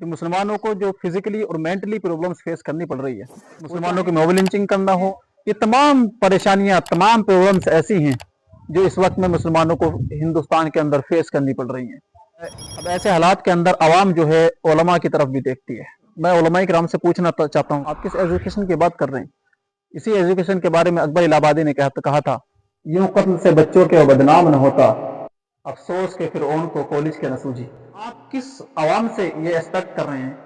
कि मुसलमानों को जो फिजिकली और मेंटली प्रॉब्लम्स फेस करनी पड़ रही है, मुसलमानों की मॉब लिंचिंग करना हो, ये तमाम परेशानियां, तमाम प्रॉब्लम्स ऐसी हैं जो इस वक्त में मुसलमानों को हिंदुस्तान के अंदर फेस करनी पड़ रही हैं। अब ऐसे हालात के अंदर आवाम जो है उलमा की तरफ भी देखती है। मैं उलमा किराम से पूछना चाहता हूँ, आप किस एजुकेशन की बात कर रहे हैं? इसी एजुकेशन के बारे में अकबर इलाहाबादी ने कहा था, यूं कत्ल से बच्चों के बदनाम न होता, अफसोस के फिर को कॉलेज के न सूझी। आप किस आवाम से ये एक्सपेक्ट कर रहे हैं?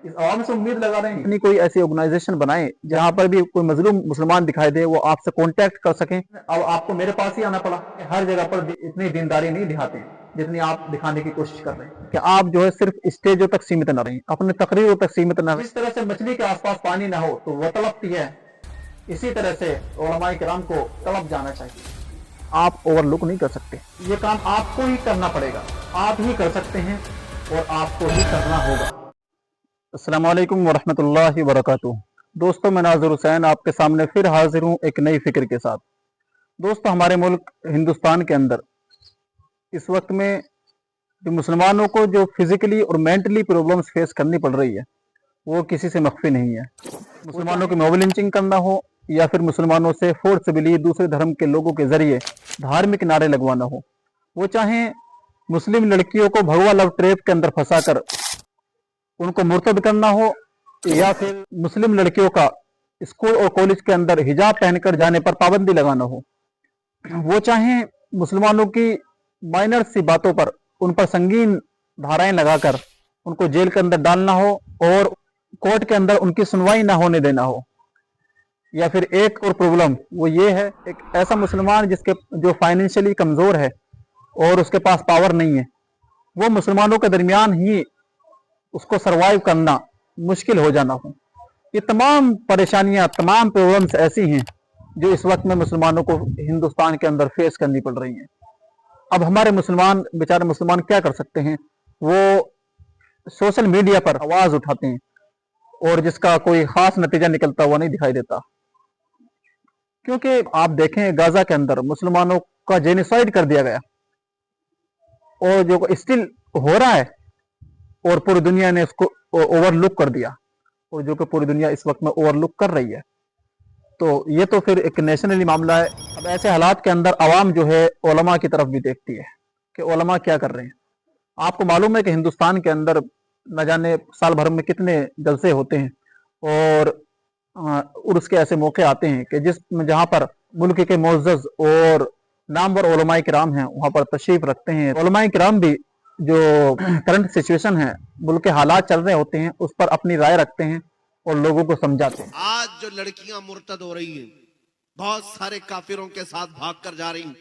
इस आवाम से उम्मीद लगा रहे हैं कोई ऐसी ऑर्गेनाइजेशन बनाए जहां पर भी कोई मजलूम मुसलमान दिखाई दे, वो आपसे कांटेक्ट कर सकें। अब आपको मेरे पास ही आना पड़ा। हर जगह पर इतनी दीनदारी नहीं दिखाते जितनी आप दिखाने की कोशिश कर रहे हैं कि आप जो है सिर्फ स्टेजों तक सीमित न रहें, अपने तकरीरों तक सीमित न रहें। जिस तरह से मछली के आसपास पानी ना हो तो वो तड़पती है, इसी तरह से उलमाए किराम को तड़प जाना चाहिए। आप ओवरलुक नहीं कर सकते, ये काम आपको ही करना पड़ेगा। आप ही कर सकते हैं और आपको ही करना होगा। अस्सलाम वालेकुम वरहमतुल्लाहि वबरकातुहू। दोस्तों, मैं नाज़िर हुसैन आपके सामने फिर हाजिर हूँ एक नई फिक्र के साथ। दोस्तों, हमारे मुल्क हिंदुस्तान के अंदर इस वक्त में जो मुसलमानों को जो फिजिकली और मेंटली प्रॉब्लम्स फेस करनी पड़ रही है वो किसी से मख्फी नहीं है। मुसलमानों की मॉब लिंचिंग करना हो या फिर मुसलमानों से फोर्सबली दूसरे धर्म के लोगों के जरिए धार्मिक नारे लगवाना हो, वो चाहे मुस्लिम लड़कियों को भगवा लव ट्रैप के अंदर फंसाकर उनको मुर्तद करना हो, या फिर मुस्लिम लड़कियों का स्कूल और कॉलेज के अंदर हिजाब पहनकर जाने पर पाबंदी लगाना हो, वो चाहे मुसलमानों की माइनर सी बातों पर उन पर संगीन धाराएं लगाकर उनको जेल के अंदर डालना हो और कोर्ट के अंदर उनकी सुनवाई ना होने देना हो, या फिर एक और प्रॉब्लम वो ये है, एक ऐसा मुसलमान जिसके जो फाइनेंशियली कमजोर है और उसके पास पावर नहीं है, वो मुसलमानों के दरमियान ही उसको सरवाइव करना मुश्किल हो जाना हो। ये तमाम परेशानियां, तमाम प्रॉब्लम्स ऐसी हैं जो इस वक्त में मुसलमानों को हिंदुस्तान के अंदर फेस करनी पड़ रही हैं। अब हमारे मुसलमान, बेचारे मुसलमान क्या कर सकते हैं? वो सोशल मीडिया पर आवाज उठाते हैं और जिसका कोई खास नतीजा निकलता हुआ नहीं दिखाई देता। क्योंकि आप देखें, गाजा के अंदर मुसलमानों का जेनोसाइड कर दिया गया और जो स्टिल हो रहा है और पूरी दुनिया ने उसको ओवरलुक कर दिया, और जो कि पूरी दुनिया इस वक्त में ओवरलुक कर रही है। तो ये तो फिर एक नेशनली मामला है। अब ऐसे हालात के अंदर आवाम जो है उलमा की तरफ भी देखती है कि उलमा क्या कर रहे हैं। आपको मालूम है कि हिंदुस्तान के अंदर न जाने साल भर में कितने जलसे होते हैं और उर्स के ऐसे मौके आते हैं कि जहां पर मुल्क के मुअज़्ज़ज़ और नामवर उलमाए किराम हैं वहां पर तशरीफ रखते हैं। उलमाए किराम भी जो करंट सिचुएशन है, मुल्क के हालात चल रहे होते हैं, उस पर अपनी राय रखते हैं और लोगों को समझाते हैं। आज जो लड़कियां मुर्तद हो रही हैं, बहुत सारे काफिरों के साथ भाग कर जा रही हैं,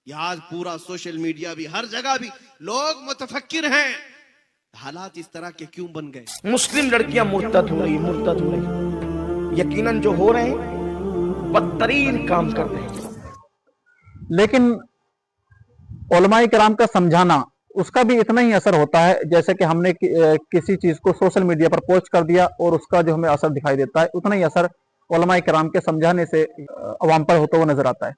ये आज पूरा सोशल मीडिया भी, हर जगह भी लोग मुतफक्किर हैं। हालात इस तरह के क्यों बन गए? मुस्लिम लड़कियां मुर्तद हो रही, यकीनन जो हो रहे हैं बदतरीन काम कर रहे हैं। लेकिन उलमाए किराम का समझाना, उसका भी इतना ही असर होता है जैसे कि हमने किसी चीज को सोशल मीडिया पर पोस्ट कर दिया और उसका जो हमें असर दिखाई देता है, उतना ही असर उलमाए किराम के समझाने से अवाम पर होता हुआ नजर आता है।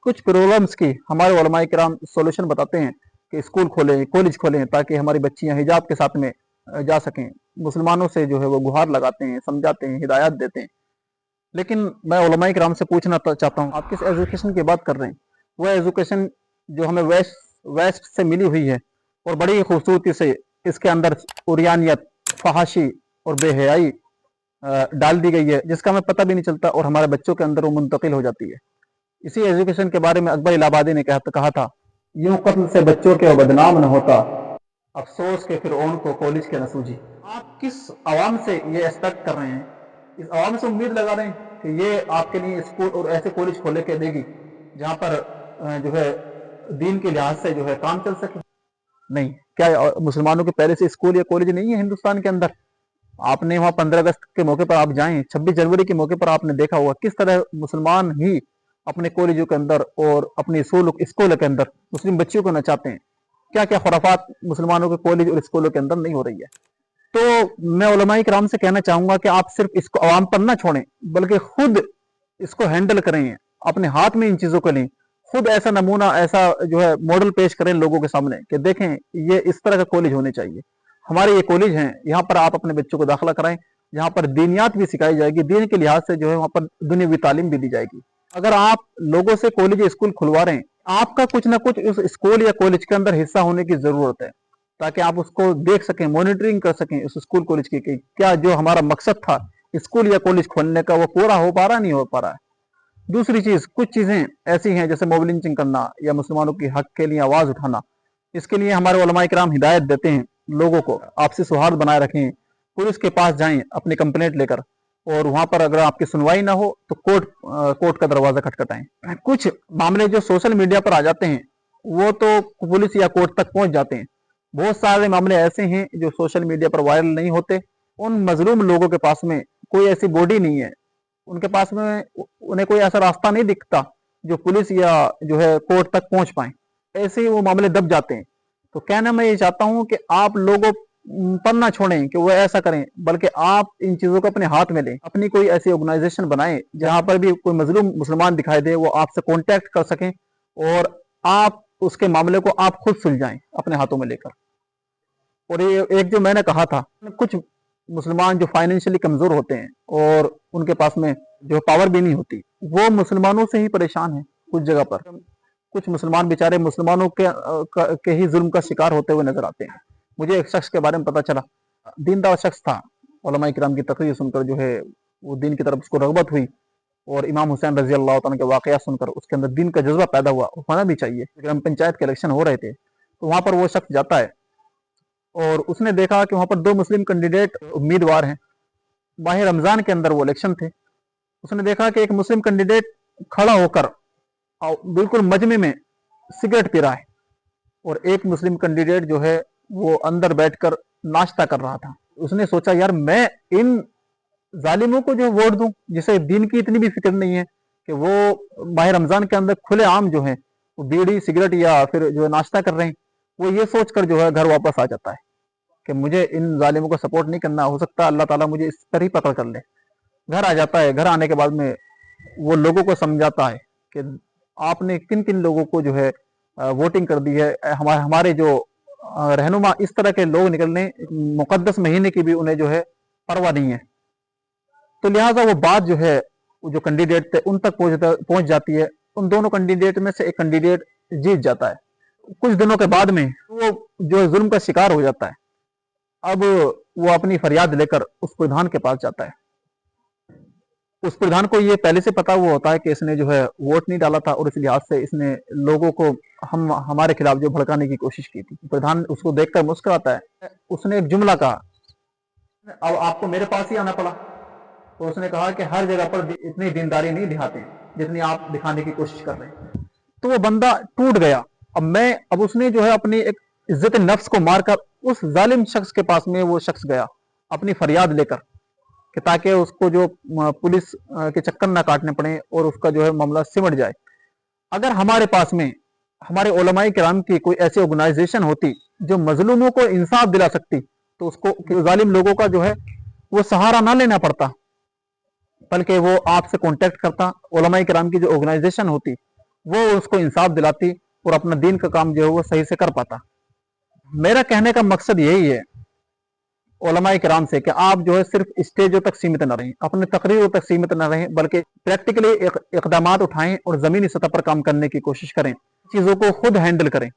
कुछ प्रॉब्लम्स की हमारे उलमाए किराम सोल्यूशन बताते हैं कि स्कूल खोलें, कॉलेज खोलें, ताकि हमारी बच्चियां हिजाब के साथ में जा सकें। मुसलमानों से जो है वो गुहार लगाते हैं, समझाते हैं, हिदायत देते हैं। लेकिन मैं उलमाए किराम से पूछना चाहता हूँ, आप किस एजुकेशन की बात कर रहे हैं? वो एजुकेशन जो हमें वेस्ट से मिली हुई है और बड़ी खूबसूरती से इसके अंदर उरियानियत, फहाशी और बेहयाई डाल दी गई है, जिसका हमें पता भी नहीं चलता और हमारे बच्चों के अंदर वो मुंतकिल हो जाती है। इसी एजुकेशन के बारे में अकबर इलाहाबादी ने कहा था, यूं कत्ल से बच्चों के बदनाम न होता, अफसोस के फिर को कॉलेज के न सूझी। आप किस आवाम से ये एक्सपेक्ट कर रहे हैं? इस आवाम से उम्मीद लगा रहे हैं कि ये आपके लिए स्कूल और ऐसे कॉलेज खोले के देगी जहां पर जो है दीन के लिहाज से जो है काम चल सके? नहीं। क्या मुसलमानों के पहले से स्कूल या कॉलेज नहीं है हिंदुस्तान के अंदर? आपने वहां 15 अगस्त के मौके पर आप जाएं, 26 जनवरी के मौके पर आपने देखा होगा किस तरह मुसलमान ही अपने कॉलेजों के अंदर और अपने स्कूलों के अंदर मुस्लिम बच्चियों को नचाते हैं। क्या क्या खुराफात मुसलमानों के कॉलेज और स्कूलों के अंदर नहीं हो रही है। तो मैं उलमाए किराम से कहना चाहूंगा कि आप सिर्फ इसको आवाम पर ना छोड़ें, बल्कि खुद इसको हैंडल करें, अपने हाथ में इन चीजों को लें, खुद ऐसा नमूना, ऐसा जो है मॉडल पेश करें लोगों के सामने कि देखें ये इस तरह का कॉलेज होने चाहिए। हमारे ये कॉलेज हैं, यहाँ पर आप अपने बच्चों को दाखिला कराएं, जहाँ पर दीनियात भी सिखाई जाएगी, दीन के लिहाज से जो है वहाँ पर दुनियावी तालीम भी दी जाएगी। अगर आप लोगों से कॉलेज या स्कूल खुलवा रहे हैं, आपका कुछ ना कुछ उस स्कूल या कॉलेज के अंदर हिस्सा होने की जरूरत है, ताकि आप उसको देख सकें, मॉनिटरिंग कर सकें उस स्कूल कॉलेज की कि क्या जो हमारा मकसद था स्कूल या कॉलेज खोलने का वो पूरा हो पा रहा, नहीं हो पा रहा है। दूसरी चीज, कुछ चीजें ऐसी हैं जैसे मोब लिंचिंग करना या मुसलमानों की हक के लिए आवाज उठाना, इसके लिए हमारे उलमा इकराम हिदायत देते हैं लोगों को आपसी सौहार्द बनाए रखें, पुलिस के पास जाएं अपनी कंप्लेंट लेकर, और वहां पर अगर आपकी सुनवाई ना हो तो कोर्ट का दरवाजा खटखटाएं। कुछ मामले जो सोशल मीडिया पर आ जाते हैं वो तो पुलिस या कोर्ट तक पहुंच जाते हैं। बहुत सारे मामले ऐसे हैं जो सोशल मीडिया पर वायरल नहीं होते। उन मजलूम लोगों के पास में कोई ऐसी बॉडी नहीं है, उनके पास में उन्हें कोई ऐसा रास्ता नहीं दिखता जो पुलिस या जो है कोर्ट तक पहुंच पाए, ऐसे ही वो मामले दब जाते हैं। तो कहना मैं ये चाहता हूं कि आप लोगों पर ना छोड़ें कि वो ऐसा करें, बल्कि आप इन चीजों को अपने हाथ में लें, अपनी कोई ऐसी ऑर्गेनाइजेशन बनाएं जहां पर भी कोई मजलूम मुसलमान दिखाई दे वो आपसे कांटेक्ट कर सकें और आप उसके मामले को आप खुद सुलझाएं अपने हाथों में लेकर। और ये एक जो मैंने कहा था, कुछ मुसलमान जो फाइनेंशियली कमजोर होते हैं और उनके पास में जो पावर भी नहीं होती, वो मुसलमानों से ही परेशान है। कुछ जगह पर कुछ मुसलमान बेचारे मुसलमानों के ही जुल्म का शिकार होते हुए नजर आते हैं। मुझे एक शख्स के बारे में पता चला, दीनदार शख्स था, उलमा इकराम की तकरीर सुनकर जो है वो दीन की तरफ उसको रगबत हुई, और इमाम हुसैन रजी अल्लाह तआला के वाकया सुनकर उसके अंदर दीन का जज्बा पैदा हुआ। होना भी चाहिए। ग्राम पंचायत के इलेक्शन हो रहे थे तो वहां पर वो शख्स जाता है और उसने देखा कि वहां पर 2 मुस्लिम कैंडिडेट उम्मीदवार हैं। माह रमजान के अंदर वो इलेक्शन थे। उसने देखा कि एक मुस्लिम कैंडिडेट खड़ा होकर बिल्कुल मजमे में सिगरेट पी रहा है और एक मुस्लिम कैंडिडेट जो है वो अंदर बैठकर नाश्ता कर रहा था। उसने सोचा, यार मैं इन जालिमों को जो वोट दूं जिसे दीन की इतनी भी फिक्र नहीं है कि वो माह रमजान के अंदर खुले आम जो है वो बीड़ी सिगरेट या फिर जो नाश्ता कर रहे हैं, वो ये सोचकर जो है घर वापस आ जाता है कि मुझे इन जालिमों को सपोर्ट नहीं करना, हो सकता है अल्लाह ताला मुझे इस पर ही पकड़ कर ले। घर आ जाता है। घर आने के बाद में वो लोगों को समझाता है कि आपने किन किन लोगों को जो है वोटिंग कर दी है। हमारे जो रहनुमा इस तरह के लोग निकलने, मुकद्दस महीने की भी उन्हें जो है परवाह नहीं है। तो लिहाजा वो बात जो है वो जो कैंडिडेट थे उन तक पहुंच जाती है। उन दोनों कैंडिडेट में से एक कैंडिडेट जीत जाता है। कुछ दिनों के बाद में वो जो जुल्म का शिकार हो जाता है, अब वो अपनी फरियाद लेकर उस प्रधान के पास जाता है। उस प्रधान को ये पहले से पता हुआ होता है कि इसने जो है वोट नहीं डाला था और इस लिहाज से इसने लोगों को हमारे खिलाफ जो भड़काने की कोशिश की थी। प्रधान उसको देखकर मुस्कुराता है। उसने एक जुमला कहा, अब आपको मेरे पास ही आना पड़ा। तो उसने कहा कि हर जगह पर इतनी दीनदारी नहीं दिखाते जितनी आप दिखाने की कोशिश कर रहे हैं। तो वो बंदा टूट गया। अब उसने जो है अपनी एक इज्जत नफ्स को मारकर उस जालिम शख्स के पास में वो शख्स गया अपनी फरियाद लेकर, कि ताकि उसको जो पुलिस के चक्कर ना काटने पड़े और उसका जो है मामला सिमट जाए। अगर हमारे पास में हमारे उलमाए किराम की कोई ऐसी ऑर्गेनाइजेशन होती जो मजलूमों को इंसाफ दिला सकती, तो उसको जालिम लोगों का जो है वो सहारा ना लेना पड़ता, बल्कि वो आपसे कांटेक्ट करता। उलमाए किराम की जो ऑर्गेनाइजेशन होती वो उसको इंसाफ दिलाती और अपना दीन का काम जो है वो सही से कर पाता। मेरा कहने का मकसद यही है उलमाए किराम से कि आप जो है सिर्फ स्टेजों तक सीमित न रहें, अपने तकरीरों तक सीमित न रहें, बल्कि प्रैक्टिकली इकदामात उठाएं और जमीनी सतह पर काम करने की कोशिश करें। चीजों को खुद हैंडल करें।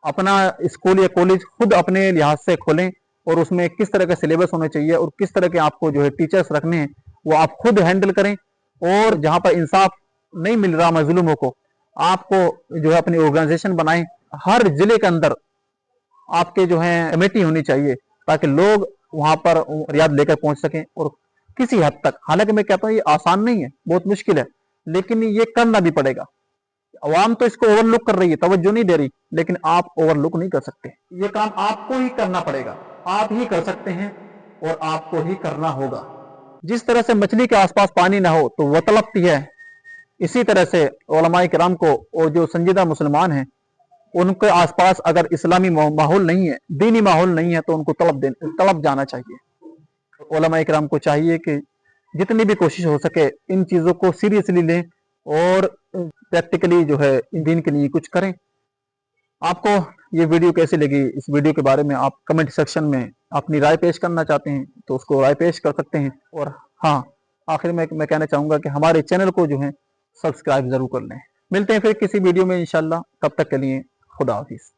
अपना स्कूल या कॉलेज खुद अपने लिहाज से खोलें और उसमें किस तरह का सिलेबस होना चाहिए और किस तरह के आपको जो है टीचर्स रखने हैं वो आप खुद हैंडल करें। और जहां पर इंसाफ नहीं मिल रहा मजलूमों को, आपको जो है अपनी ऑर्गेनाइजेशन बनाएं। हर जिले के अंदर आपके जो है कमेटी होनी चाहिए ताकि लोग वहां पर फरियाद लेकर पहुंच सकें। और किसी हद तक, हालांकि मैं कहता हूं ये आसान नहीं है, बहुत मुश्किल है, लेकिन ये करना भी पड़ेगा। अवाम तो इसको ओवरलुक कर रही है, तवज्जो नहीं दे रही, लेकिन आप ओवरलुक नहीं कर सकते। ये काम आपको ही करना पड़ेगा। आप ही कर सकते हैं और आपको ही करना होगा। जिस तरह से मछली के आसपास पानी ना हो तो वह तड़पती है, इसी तरह से उलमाए किराम को और जो संजीदा मुसलमान हैं उनके आसपास अगर इस्लामी माहौल नहीं है, दीनी माहौल नहीं है, तो उनको तलब जाना चाहिए। उलमाए किराम को चाहिए कि जितनी भी कोशिश हो सके इन चीजों को सीरियसली लें और प्रैक्टिकली जो है दीन के लिए कुछ करें। आपको ये वीडियो कैसी लगी, इस वीडियो के बारे में आप कमेंट सेक्शन में अपनी राय पेश करना चाहते हैं तो उसको राय पेश कर सकते हैं। और हाँ, आखिर में मैं कहना चाहूँगा कि हमारे चैनल को जो है सब्सक्राइब ज़रूर कर लें। मिलते हैं फिर किसी वीडियो में इंशाल्लाह, तब तक के लिए खुदा हाफिज़।